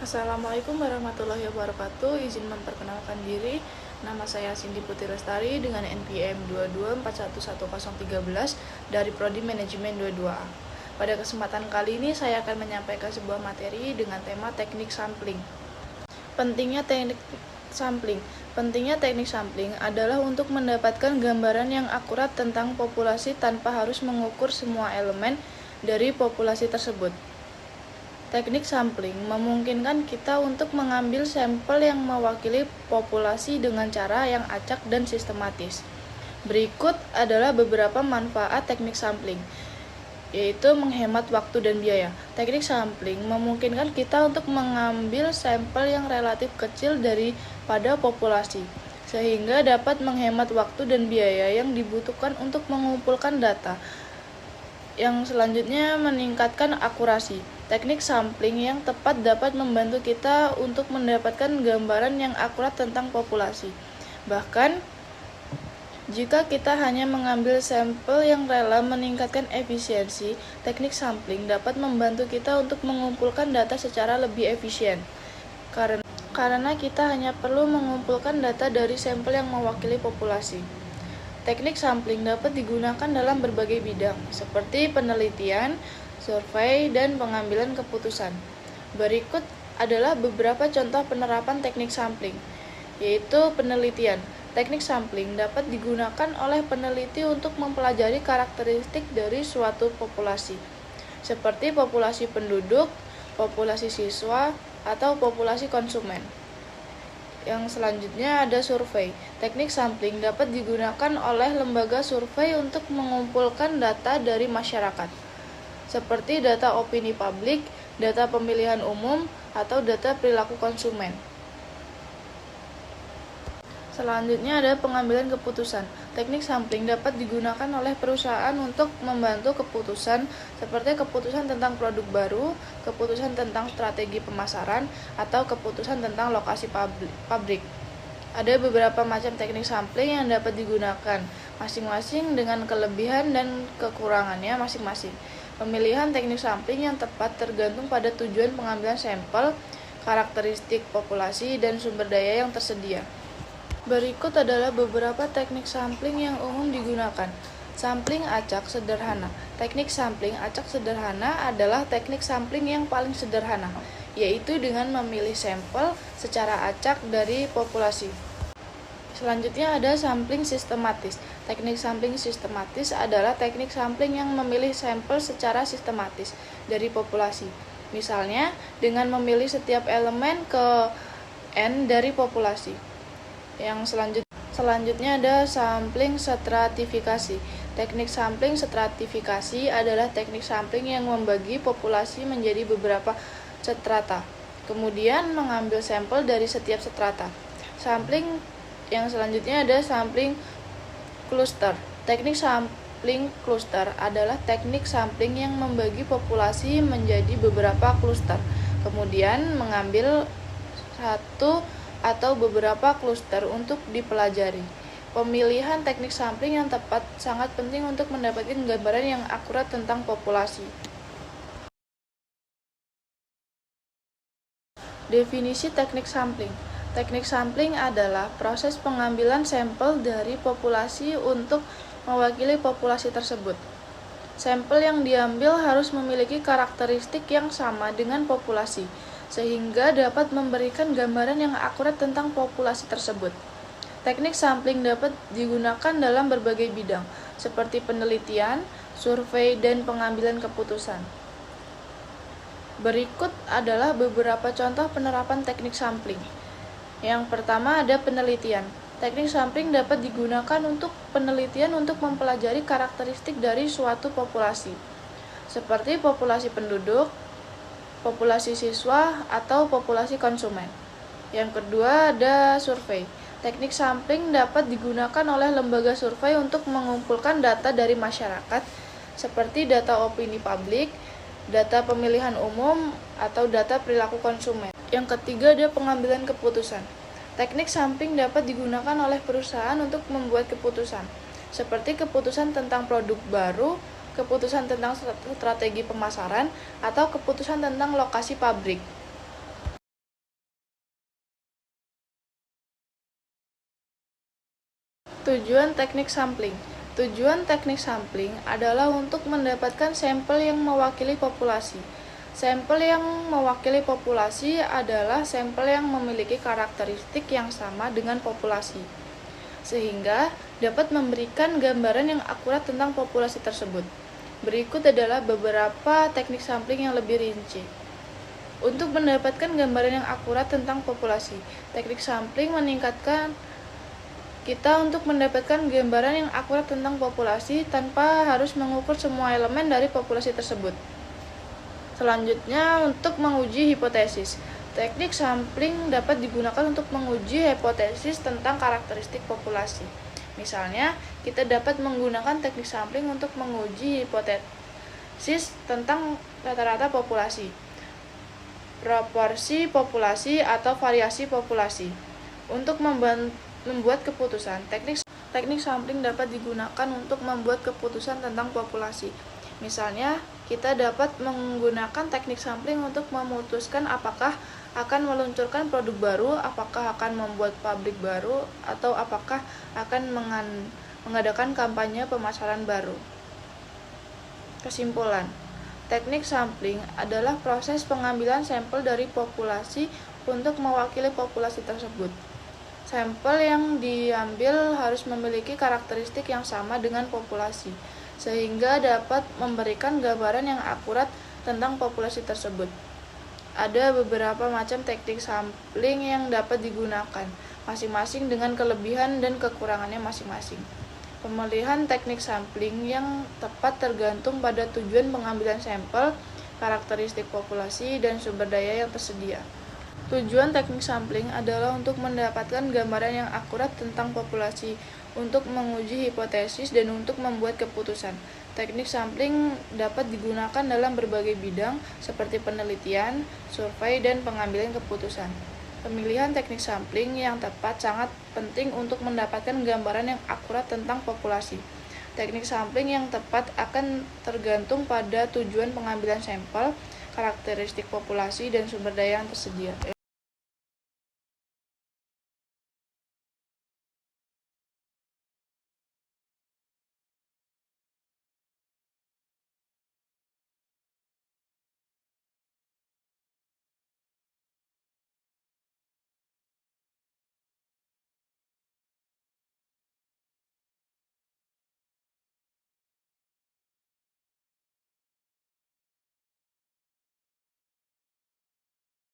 Assalamualaikum warahmatullahi wabarakatuh. Izin memperkenalkan diri. Nama saya Cindy Putri Lestari dengan NPM 22411013 dari Prodi Manajemen 22A. Pada kesempatan kali ini saya akan menyampaikan sebuah materi dengan tema teknik sampling. Pentingnya teknik sampling. Pentingnya teknik sampling adalah untuk mendapatkan gambaran yang akurat tentang populasi tanpa harus mengukur semua elemen dari populasi tersebut. Teknik sampling memungkinkan kita untuk mengambil sampel yang mewakili populasi dengan cara yang acak dan sistematis. Berikut adalah beberapa manfaat teknik sampling, yaitu menghemat waktu dan biaya. Teknik sampling memungkinkan kita untuk mengambil sampel yang relatif kecil daripada populasi, sehingga dapat menghemat waktu dan biaya yang dibutuhkan untuk mengumpulkan data. Yang selanjutnya, meningkatkan akurasi. Teknik sampling yang tepat dapat membantu kita untuk mendapatkan gambaran yang akurat tentang populasi. Bahkan, jika kita hanya mengambil sampel yang rela meningkatkan efisiensi, teknik sampling dapat membantu kita untuk mengumpulkan data secara lebih efisien. Karena kita hanya perlu mengumpulkan data dari sampel yang mewakili populasi. Teknik sampling dapat digunakan dalam berbagai bidang, seperti penelitian, survei, dan pengambilan keputusan. Berikut adalah beberapa contoh penerapan teknik sampling, yaitu penelitian. Teknik sampling dapat digunakan oleh peneliti untuk mempelajari karakteristik dari suatu populasi, seperti populasi penduduk, populasi siswa, atau populasi konsumen. Yang selanjutnya ada survei. Teknik sampling dapat digunakan oleh lembaga survei untuk mengumpulkan data dari masyarakat, seperti data opini publik, data pemilihan umum, atau data perilaku konsumen. Selanjutnya ada pengambilan keputusan. Teknik sampling dapat digunakan oleh perusahaan untuk membantu keputusan, seperti keputusan tentang produk baru, keputusan tentang strategi pemasaran, atau keputusan tentang lokasi pabrik. Ada beberapa macam teknik sampling yang dapat digunakan, masing-masing dengan kelebihan dan kekurangannya masing-masing. Pemilihan teknik sampling yang tepat tergantung pada tujuan pengambilan sampel, karakteristik populasi, dan sumber daya yang tersedia. Berikut adalah beberapa teknik sampling yang umum digunakan. Sampling acak sederhana. Teknik sampling acak sederhana adalah teknik sampling yang paling sederhana, yaitu dengan memilih sampel secara acak dari populasi. Selanjutnya ada sampling sistematis. Teknik sampling sistematis adalah teknik sampling yang memilih sampel secara sistematis dari populasi. Misalnya, dengan memilih setiap elemen ke N dari populasi. Yang selanjutnya ada sampling stratifikasi. Teknik sampling stratifikasi adalah teknik sampling yang membagi populasi menjadi beberapa strata, kemudian mengambil sampel dari setiap strata. Sampling yang selanjutnya ada sampling cluster. Teknik sampling cluster adalah teknik sampling yang membagi populasi menjadi beberapa cluster, kemudian mengambil satu atau beberapa cluster untuk dipelajari. Pemilihan teknik sampling yang tepat sangat penting untuk mendapatkan gambaran yang akurat tentang populasi. Definisi teknik sampling. Teknik sampling adalah proses pengambilan sampel dari populasi untuk mewakili populasi tersebut. Sampel yang diambil harus memiliki karakteristik yang sama dengan populasi, sehingga dapat memberikan gambaran yang akurat tentang populasi tersebut. Teknik sampling dapat digunakan dalam berbagai bidang, seperti penelitian, survei, dan pengambilan keputusan. Berikut adalah beberapa contoh penerapan teknik sampling. Yang pertama ada penelitian. Teknik sampling dapat digunakan untuk penelitian untuk mempelajari karakteristik dari suatu populasi, seperti populasi penduduk, populasi siswa, atau populasi konsumen. Yang kedua ada survei. Teknik sampling dapat digunakan oleh lembaga survei untuk mengumpulkan data dari masyarakat, seperti data opini publik, data pemilihan umum, atau data perilaku konsumen. Yang ketiga ada pengambilan keputusan. Teknik sampling dapat digunakan oleh perusahaan untuk membuat keputusan, seperti keputusan tentang produk baru, keputusan tentang strategi pemasaran, atau keputusan tentang lokasi pabrik. Tujuan teknik sampling. Tujuan teknik sampling adalah untuk mendapatkan sampel yang mewakili populasi. Sampel yang mewakili populasi adalah sampel yang memiliki karakteristik yang sama dengan populasi, sehingga dapat memberikan gambaran yang akurat tentang populasi tersebut. Berikut adalah beberapa teknik sampling yang lebih rinci. Untuk mendapatkan gambaran yang akurat tentang populasi, teknik sampling meningkatkan kita untuk mendapatkan gambaran yang akurat tentang populasi tanpa harus mengukur semua elemen dari populasi tersebut. Selanjutnya, untuk menguji hipotesis. Teknik sampling dapat digunakan untuk menguji hipotesis tentang karakteristik populasi. Misalnya, kita dapat menggunakan teknik sampling untuk menguji hipotesis tentang rata-rata populasi, proporsi populasi, atau variasi populasi. Untuk membuat keputusan, teknik sampling dapat digunakan untuk membuat keputusan tentang populasi. Misalnya, kita dapat menggunakan teknik sampling untuk memutuskan apakah akan meluncurkan produk baru, apakah akan membuat pabrik baru, atau apakah akan mengadakan kampanye pemasaran baru. Kesimpulan, teknik sampling adalah proses pengambilan sampel dari populasi untuk mewakili populasi tersebut. Sampel yang diambil harus memiliki karakteristik yang sama dengan populasi, sehingga dapat memberikan gambaran yang akurat tentang populasi tersebut. Ada beberapa macam teknik sampling yang dapat digunakan, masing-masing dengan kelebihan dan kekurangannya masing-masing. Pemilihan teknik sampling yang tepat tergantung pada tujuan pengambilan sampel, karakteristik populasi, dan sumber daya yang tersedia. Tujuan teknik sampling adalah untuk mendapatkan gambaran yang akurat tentang populasi, untuk menguji hipotesis, dan untuk membuat keputusan. Teknik sampling dapat digunakan dalam berbagai bidang seperti penelitian, survei, dan pengambilan keputusan. Pemilihan teknik sampling yang tepat sangat penting untuk mendapatkan gambaran yang akurat tentang populasi. Teknik sampling yang tepat akan tergantung pada tujuan pengambilan sampel, karakteristik populasi, dan sumber daya yang tersedia.